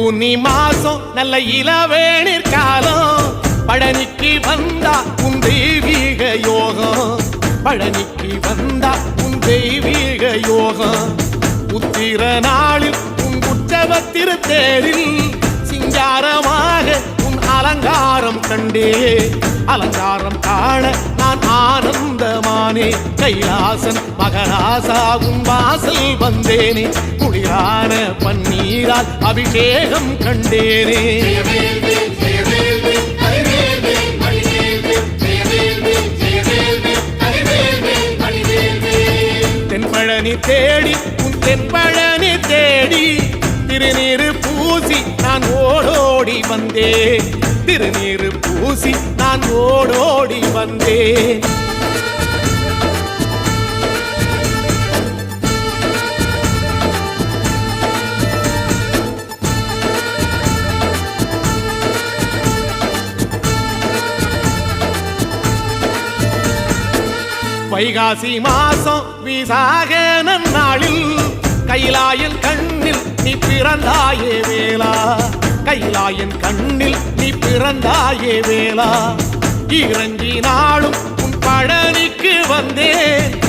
பூனி மாசம் நல்ல இளவேணிற் காலம் பழனிக்கு வந்தா உன் தெய்வீக யோகம் பழனிக்கு வந்தா உன் தெய்வீக யோகம் உத்திர நாளில் உன் உற்சவ தேரில் சிங்காரமாக உன் அலங்காரம் கண்டே அலங்காரம் காண நான் ஆனந்தமானே கைலாசன் மகராசா உன் வாசல் வந்தேனே குளிரான பன்னீரால் அபிஷேகம் கண்டேனே தென்பழனி தேடி உன் தென்பழனி தேடி திருநீரு பூசி நான் ஓடோடி வந்தேன் திருநீரு பூசி நான் ஓடோடி வந்தேன் வைகாசி மாசம் விசாக நன்னாளில் கைலாயன் கண்ணில் நீ பிறந்தாயே வேளா கைலாயன் கண்ணில் நீ பிறந்தாயே வேளா இறங்கி நாளும் உன் பழனிக்கு வந்தேன்